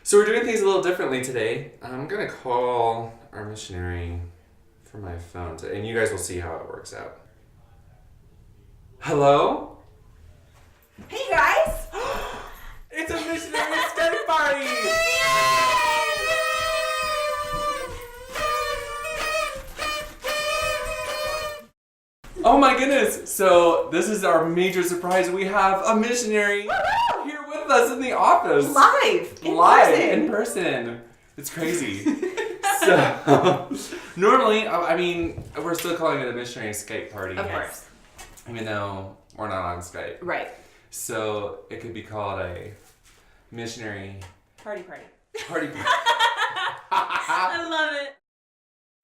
So we're doing things a little differently today. I'm going to call our missionary from my phone, and you guys will see how it works out. Hello? Hey guys! It's a missionary Skype party! Oh my goodness! So this is our major surprise. We have a missionary here with us in the office. Live in person. It's crazy. So normally, I mean, we're still calling it a missionary Skype party. Of course. Even though we're not on Skype. Right. So it could be called a missionary Party. party. I love it.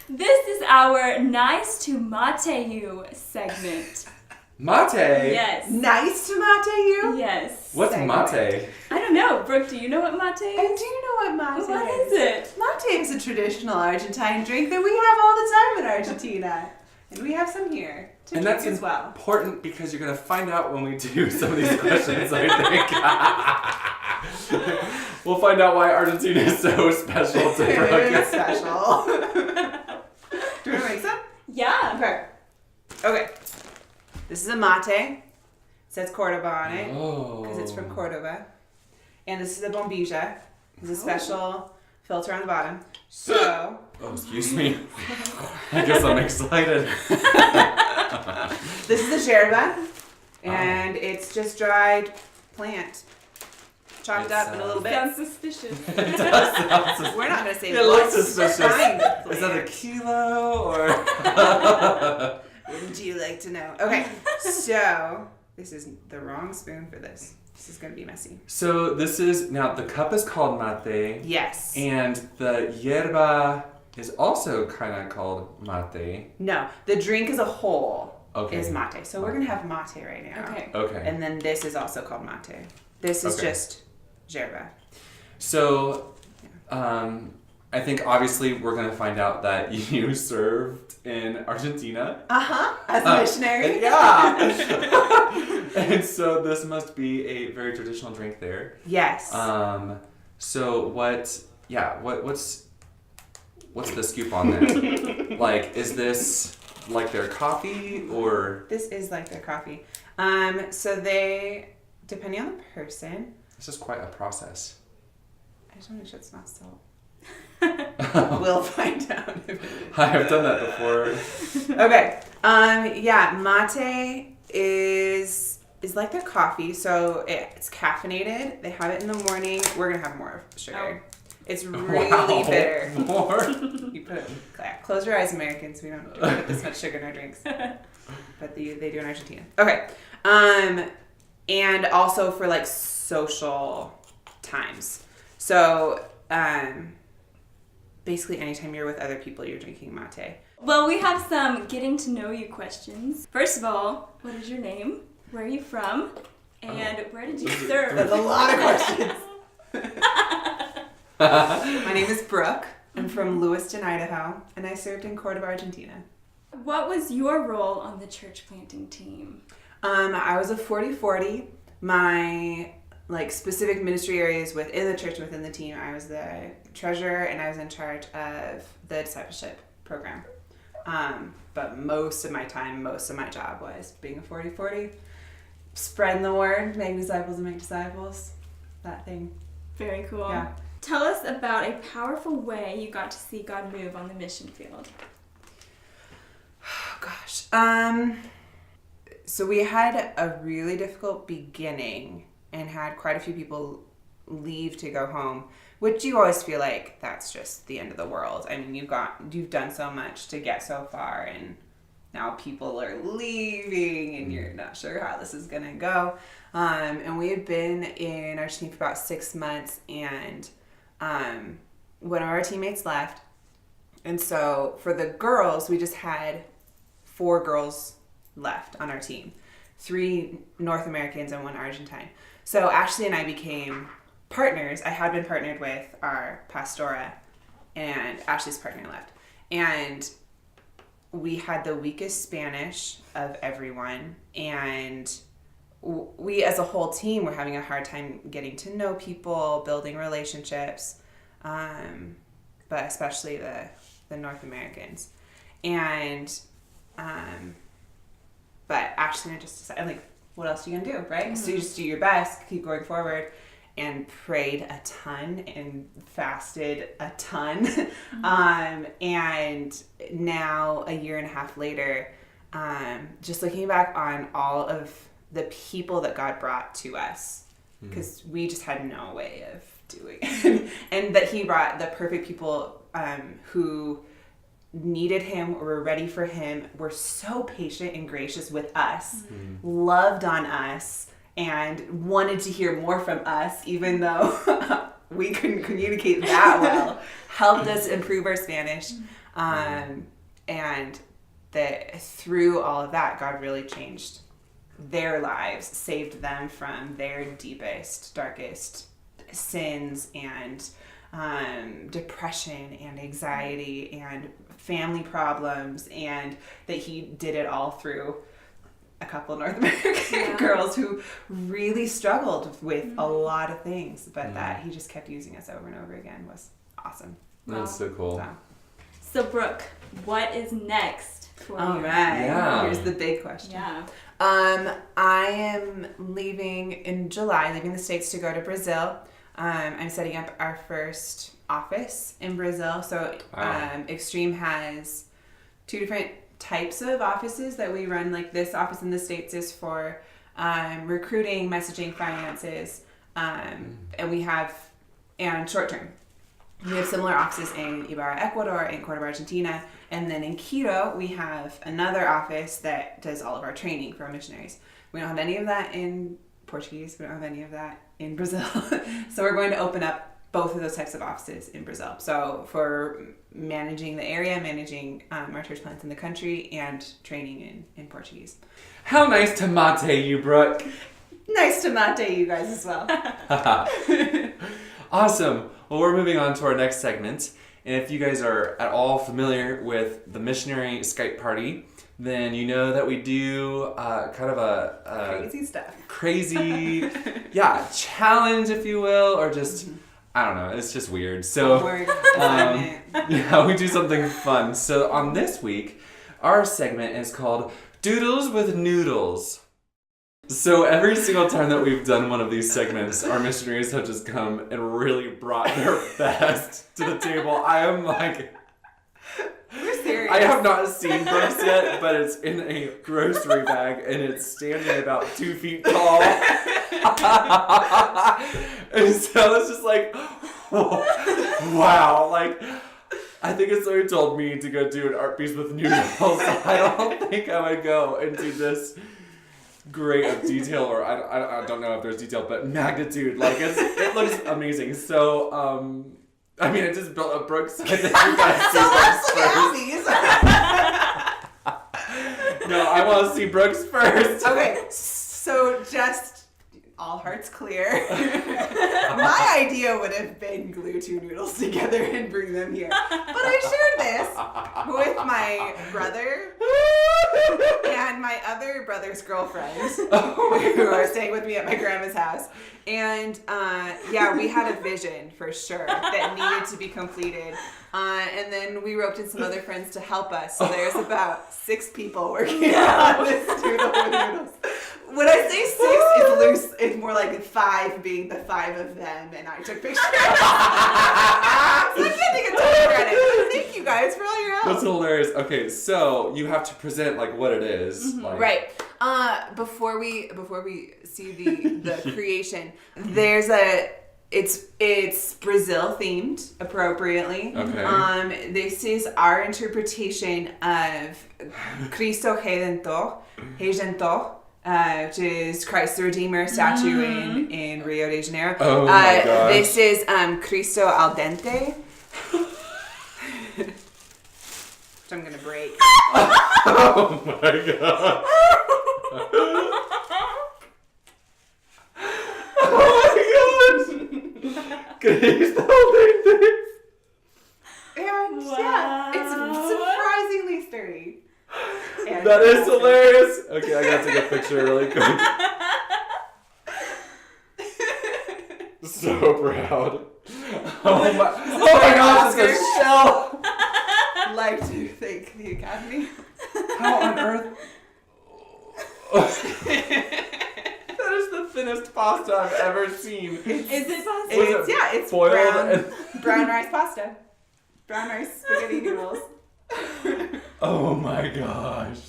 This is our Nice to Mate You segment. Mate? Yes. Nice to mate you? Yes. What's Segment. mate? I don't know. Brooke, do you know what mate I is? do know what mate What is it? Mate is a traditional Argentine drink that we have all the time in Argentina. And we have some here to And drink that's as well. important because you're going to find out when we do some of these questions, I think. We'll find out why Argentina is so special to Brooke. It's special. Do you want to make some? Yeah. Okay. This is a mate. It says Cordoba on it. Oh. Because it's from Cordoba. And this is a bombilla. There's a special filter on the bottom. So, Oh, excuse me. I guess I'm excited. this is a yerba. And it's just dried plant. Chopped It up in a little bit. Sounds suspicious. It does sound suspicious. We're not going to say It looks what suspicious. kind of Is that a plant. kilo or? Wouldn't you like to know? Okay, so this is the wrong spoon for this. This is going to be messy. So this is, now the cup is called mate. Yes. And the yerba is also kind of called mate. No, the drink as a whole Okay. is mate. So we're going to have mate right now. Okay. Okay. And then this is also called mate. This is Okay. just yerba. So, I think obviously we're going to find out that you served in Argentina. Uh-huh. As a missionary. Yeah. And so this must be a very traditional drink there. Yes. So what's the scoop on that? Like, is this like their coffee or? This is like their coffee. So they, depending on the person, This is quite a process. I just want to make sure it's not salt. We'll find out if it is. I have done that before. Okay. Yeah, mate is like their coffee, so it's caffeinated. They have it in the morning. We're gonna have more sugar. It's really Wow. bitter. More? You put it, close your eyes, Americans. We don't put this much sugar in our drinks, but they do in Argentina. Okay. And also for like social times. So basically, anytime you're with other people, you're drinking mate. Well, we have some getting to know you questions. First of all, what is your name? Where are you from? And where did you serve? That's a lot of questions. My name is Brooke. I'm from Lewiston, Idaho, and I served in Cordoba, Argentina. What was your role on the church planting team? I was a 40-40. My specific ministry areas within the church, within the team, I was the treasurer and I was in charge of the discipleship program. But most of my time, most of my job was being a 40-40, spreading the word, make disciples and make disciples, that thing. Very cool. Yeah. Tell us about a powerful way you got to see God move on the mission field. Oh, gosh. So we had a really difficult beginning and had quite a few people leave to go home, which you always feel like that's just the end of the world. I mean, you've done so much to get so far, and now people are leaving and you're not sure how this is gonna go. And we had been in Argentina for about 6 months, and one of our teammates left. And so for the girls, we just had 4 girls left on our team. 3 North Americans and 1 Argentine. So Ashley and I became partners. I had been partnered with our pastora, and Ashley's partner left. And we had the weakest Spanish of everyone, and we as a whole team were having a hard time getting to know people, building relationships, but especially the North Americans. And but Ashley and I just decided, like, what else are you gonna do, right? Mm-hmm. So you just do your best, keep going forward, and prayed a ton and fasted a ton. Mm-hmm. And now, a year and a half later, just looking back on all of the people that God brought to us, because we just had no way of doing it. And that he brought the perfect people who needed him, were ready for him, were so patient and gracious with us, loved on us, and wanted to hear more from us, even though we couldn't communicate that well, helped us improve our Spanish. And that through all of that, God really changed their lives, saved them from their deepest, darkest sins and depression and anxiety and family problems, and that he did it all through a couple of North American girls who really struggled with a lot of things, but that he just kept using us over and over again was awesome. That's so cool. So Brooke, what is next for you? All right. Yeah. Here's the big question. Yeah. I am leaving in July, leaving the States to go to Brazil. I'm setting up our first office in Brazil. So Extreme has 2 different types of offices that we run. Like, this office in the States is for recruiting, messaging, finances, and short term. We have similar offices in Ibarra, Ecuador, in Cordoba, Argentina, and then in Quito we have another office that does all of our training for our missionaries. We don't have any of that in Portuguese. We don't have any of that in Brazil. So we're going to open up both of those types of offices in Brazil. So for managing the area, managing our church plants in the country, and training in Portuguese. How nice to mate you, Brooke. Nice to mate you guys as well. Awesome. Well, we're moving on to our next segment. And if you guys are at all familiar with the Missionary Skype party, then you know that we do kind of a crazy stuff. Crazy, challenge, if you will, or just, I don't know, it's just weird. So, we do something fun. So on this week, our segment is called Doodles with Noodles. So every single time that we've done one of these segments, our missionaries have just come and really brought their best to the table. I am like... We're serious. I have not seen Brooks yet, but it's in a grocery bag and it's standing about 2 feet tall. And so it's just like, wow. Like, I think it's somebody told me to go do an art piece with noodles. I don't think I would go into this great of detail, or I don't know if there's detail, but magnitude. Like, it looks amazing. So, I mean, it just built up Brooks. I think you guys see Brooks first. No, I want to see Brooks first. Okay, so just all hearts clear. My idea would have been glue 2 noodles together and bring them here. But I shared this with my brother and my other brother's girlfriend who are staying with me at my grandma's house. And we had a vision for sure that needed to be completed. And then we roped in some other friends to help us. So there's about 6 people working on this doodle with noodles. When I say 6, it's loose. It's more like 5 being the 5 of them, and I took pictures. So I can't take a ton of credit. Thank you guys for all your help. That's hilarious. Okay, so you have to present like what it is. Mm-hmm. Like... Right. Before we see the creation, there's it's Brazil themed appropriately. Okay. This is our interpretation of Cristo Redentor, which is Christ the Redeemer statue in Rio de Janeiro. Oh my gosh. This is Cristo al dente. Which I'm gonna break. Oh my god. Oh my gosh. Cristo al dente. And it's surprisingly sturdy. That is hilarious. Okay, I gotta take a picture really quick. so proud. Oh my gosh, it's a shell. Like to thank the Academy. How on earth? That is the thinnest pasta I've ever seen. Is it pasta? It's boiled brown rice pasta. Brown rice spaghetti noodles. Oh my gosh.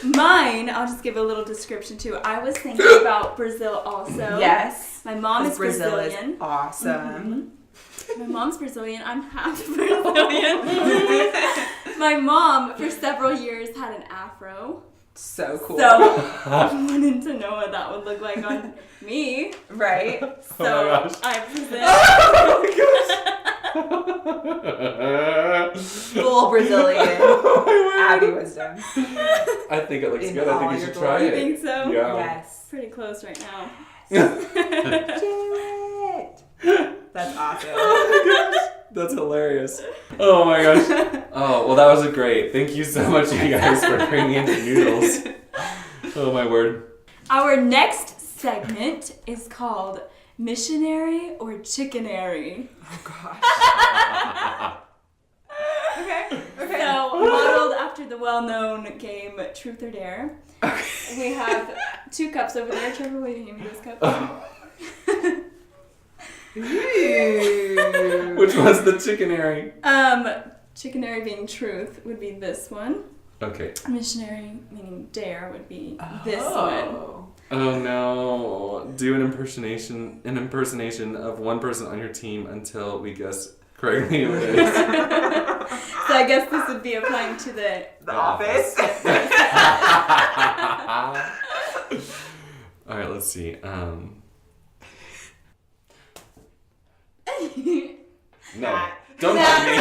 Mine, I'll just give a little description too. I was thinking about Brazil also. Yes. My mom is Brazil Brazilian. is awesome. Mm-hmm. My mom's Brazilian. I'm half Brazilian. My mom, for several years, had an afro. So cool. So I wanted to know what that would look like on me. Right? So Oh my gosh. I present. Oh my gosh. Full Brazilian. Abby wisdom. I think it looks In good. I all think you your should try You it. think so? Yeah. Yes. Pretty close right now. Do it. That's awesome. Oh my gosh. That's hilarious. Oh my gosh. Oh, well, that was great. Thank you so much, you guys, for bringing in the noodles. Oh my word. Our next segment is called Missionary or Chickenary. Oh gosh. Okay. So, modeled after the well-known game Truth or Dare. We have 2 cups over there. Trevor, will you hand me those cups? Which was the chickenary? Chickenary being truth would be this one. Okay. Missionary meaning dare would be this one. Oh no. Do an impersonation of one person on your team until we guess correctly who it is. So I guess this would be applying to the office. Alright, let's see. No. Don't touch me.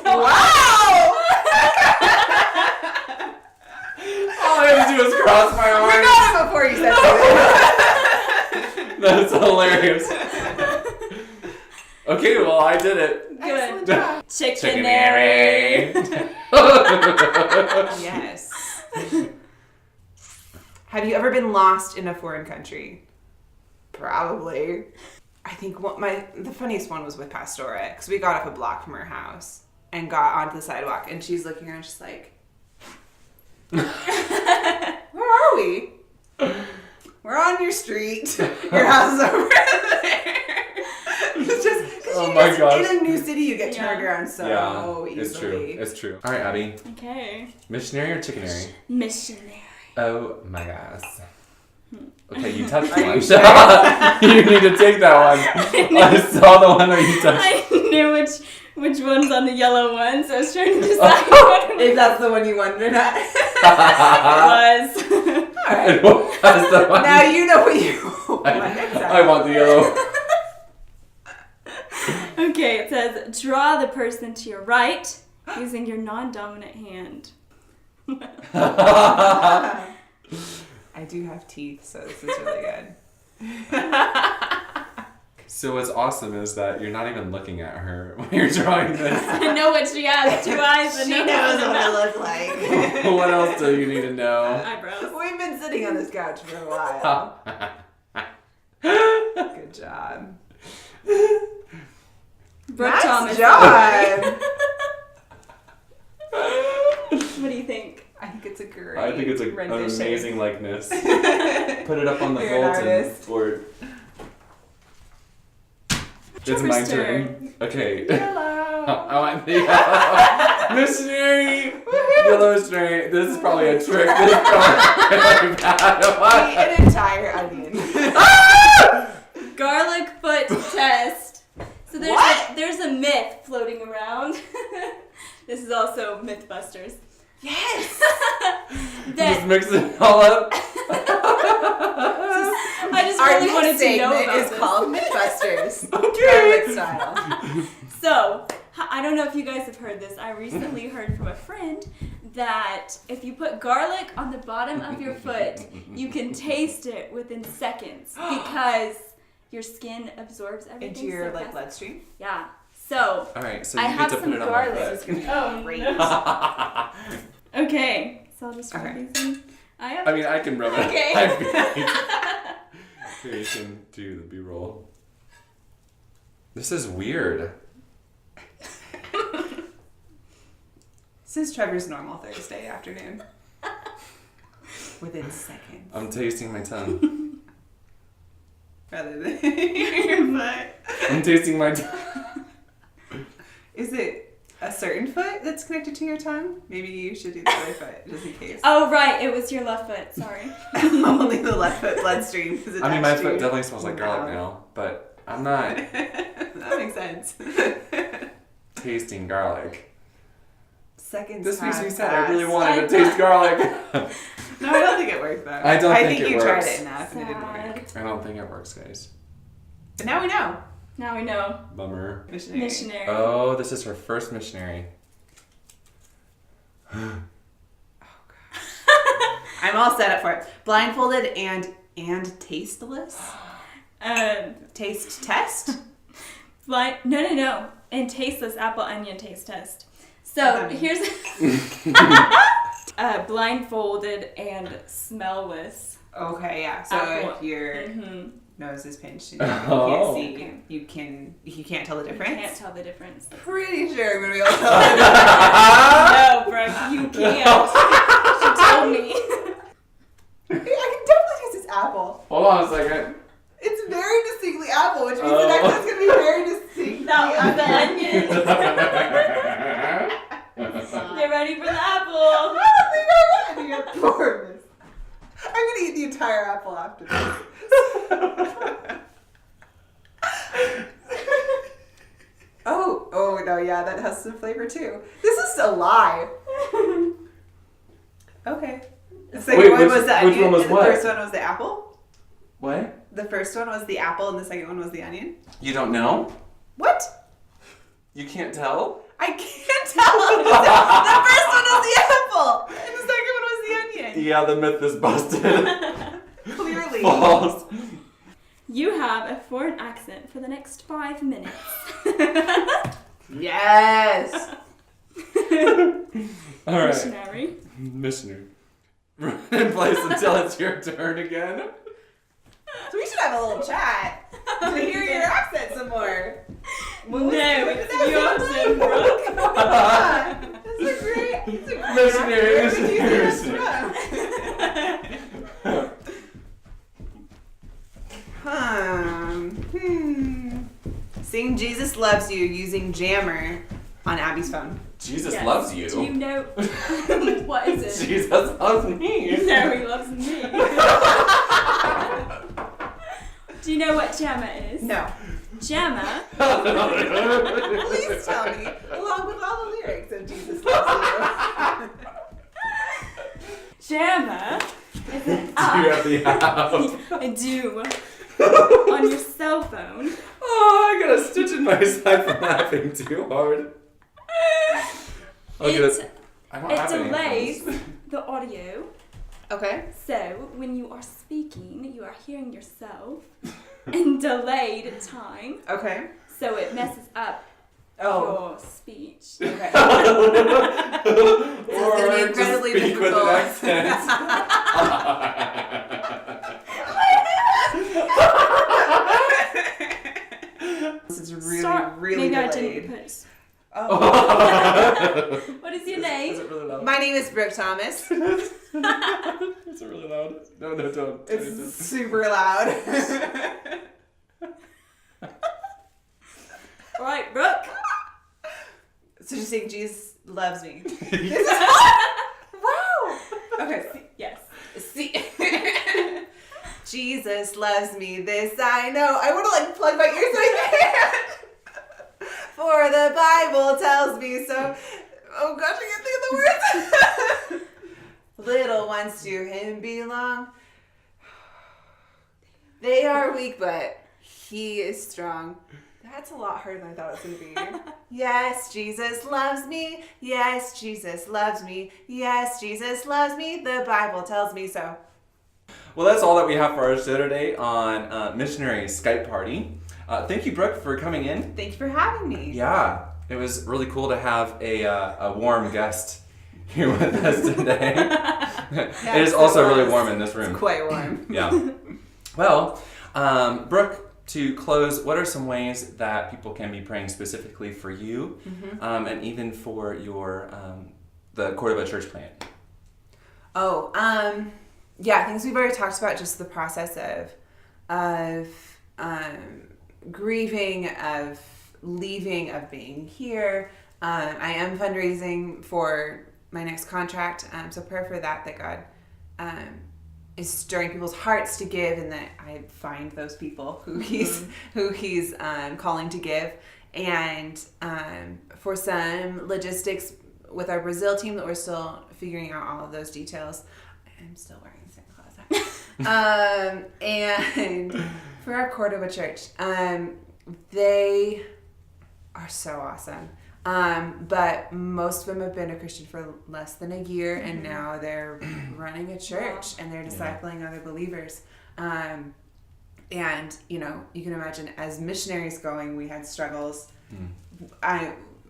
Wow! All I had to do was cross my arms. We got it before you said something. That's hilarious. Okay, well, I did it. Good. Chickenary. Yes. Have you ever been lost in a foreign country? Probably. I think the funniest one was with Pastora, because we got up a block from her house and got onto the sidewalk, and she's looking around just like, where are we? We're on your street. Your house is over there. It's just, Oh my gosh. in a new city, you get turned around so easily. It's true. It's true. All right, Abby. Okay. Missionary or chickenary? Missionary. Oh my gosh. Okay, you touched one. You need to take that one. I saw the one that you touched. I knew which one's on the yellow one, so I was trying to decide If that's the one you wondered at. it was. Alright. That's the one. Now you know what you want. I want the yellow. Okay, it says, draw the person to your right using your non-dominant hand. I do have teeth, so this is really good. So what's awesome is that you're not even looking at her when you're drawing this. I know what she has, 2 eyes and She no knows what I nose. look like. What else do you need to know? Eyebrows. We've been sitting on this couch for a while. Good job. Brooke Nice Thomas. job. What do you think? I think it's a great I think it's an rendition. amazing likeness. Put it up on the You're an bulletin artist. board. It's Trevor's my turn. turn. Okay. Hello. I want the yellow. Missionary. Yellow string. This is probably a trick. This is probably bad. Eat an entire onion. Garlic foot test. So there's a myth floating around. This is also Mythbusters. Yes. Just mix it all up. I just Our really next wanted to know segment about is this. called Mythbusters. Okay. Garlic style. So, I don't know if you guys have heard this. I recently heard from a friend that if you put garlic on the bottom of your foot, you can taste it within seconds because your skin absorbs everything. Into your so fast. bloodstream. Yeah. So, All right, so I you have need to some put it on garlic. my This is gonna be Oh, great. no. Okay. So I'll just rub Okay. these in. I mean, I can rub it. Okay. Here, you can do the B-roll. This is weird. This is Trevor's normal Thursday afternoon. Within seconds. I'm tasting my tongue. Rather than your foot. I'm tasting my tongue. Is it a certain foot that's connected to your tongue? Maybe you should do the other foot, just in case. Oh, right. It was your left foot. Sorry. Only the left foot bloodstream is attached. I mean, my foot definitely smells like garlic now, but I'm not That makes sense. tasting garlic. Seconds This makes me pass sad. I really fast. wanted to taste garlic. No, I don't think it worked though. I don't think it you works. tried it enough and it didn't Sad. work. I don't think it works, guys. But now we know. Now we know. Bummer. Missionary. Oh, this is her first missionary. I'm all set up for it. Blindfolded and tasteless. Taste test. No. And tasteless apple onion taste test. So here's blindfolded and smellless. Okay, yeah. So Apple. if your Mm-hmm. nose is pinched and you can't see, you can't tell the difference. You can't tell the difference. Pretty sure I'm gonna be able to tell the No, Brooke, you can't. She told me. difference. I can definitely taste this apple. Hold on a second. It's very distinctly apple, which means the next one's gonna be very distinctly That was the apple. onion. Get ready for the I apple. don't think I'm ready for this. I'm gonna eat the entire apple after this. Oh no, yeah, that has some flavor too. This is a lie. Okay. The second Wait, one which- was the which onion, one was and the what? first one was the apple. What? The first one was the apple, and the second one was the onion. You don't know? What? You can't tell? I can't tell. The first one was the apple, and the second one was the onion. Yeah, the myth is busted. Clearly. False. You have a foreign accent for the next 5 minutes. Yes. All right. Missionary. Missionary. Run in place until it's your turn again. So we should have a little chat to hear your accent some more. No, it's your accent, Brooke. That's a great. It's a great Missionary, accent. Where did you see missionary, that from? Sing Jesus Loves You using Jammer on Abby's phone. Jesus Yes. loves you. Do you know what is it? Jesus loves me. No, he loves me. Do you know what Jamma is? No. Jamma. Please tell me, along with all the lyrics of Jesus Loves Jamma is an Do you have the app? I do. On your cell phone. Oh, I got a stitch in my side from laughing too hard. It I don't have any delays headphones. the audio. Okay. So when you are speaking, you are hearing yourself in delayed time. Okay. So it messes up Oh. your speech. Okay. Or gonna be just incredibly speak with an difficult. accent. This is really, Start. really Maybe I delayed. didn't put. Oh. What is your Is name? it really loud? My name is Brooke Thomas. Is it really loud? No, don't. It's super loud. All right, Brooke. So just saying Jesus loves me. Wow. Okay. Yes. See. Jesus loves me, this I know. I want to like plug my ears so I can't. For the Bible tells me so. Oh gosh, I can't think of the words. Little ones to him belong. They are weak, but he is strong. That's a lot harder than I thought it was going to be. Yes, Jesus loves me. Yes, Jesus loves me. Yes, Jesus loves me. The Bible tells me so. Well, that's all that we have for our show today on Missionary Skype Party. Thank you, Brooke, for coming in. Thank you for having me. Yeah, it was really cool to have a warm guest here with us today. It is also really warm in this room. It's quite warm. Yeah. Well, Brooke, to close, what are some ways that people can be praying specifically for you, and even for your the Cordoba church plant? Things we've already talked about, just the process of grieving, of leaving, of being here. I am fundraising for my next contract, so prayer for that God is stirring people's hearts to give, and that I find those people who he's calling to give, and for some logistics with our Brazil team that we're still figuring out all of those details. I'm still wearing the same clothes. And for our Cordoba church, they are so awesome. But most of them have been a Christian for less than a year, and now they're running a church and they're discipling other believers. And you can imagine, as missionaries going, we had struggles.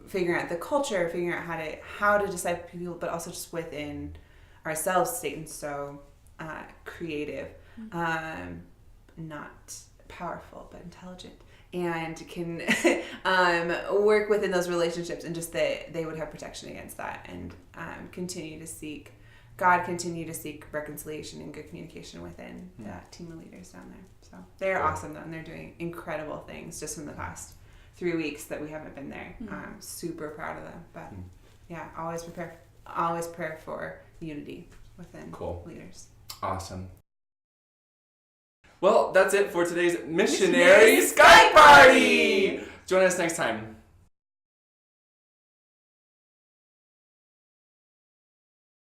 Figuring out the culture, figuring out how to disciple people, but also just within ourselves, Satan's so creative, not powerful, but intelligent, and can work within those relationships, and just that they would have protection against that, and continue to seek reconciliation and good communication within the team of leaders down there. So they're awesome, though, and they're doing incredible things just in the past 3 weeks that we haven't been there. I'm super proud of them. But always prayer for unity within leaders. Awesome. Well, that's it for today's Missionary Skype Party! Join us next time.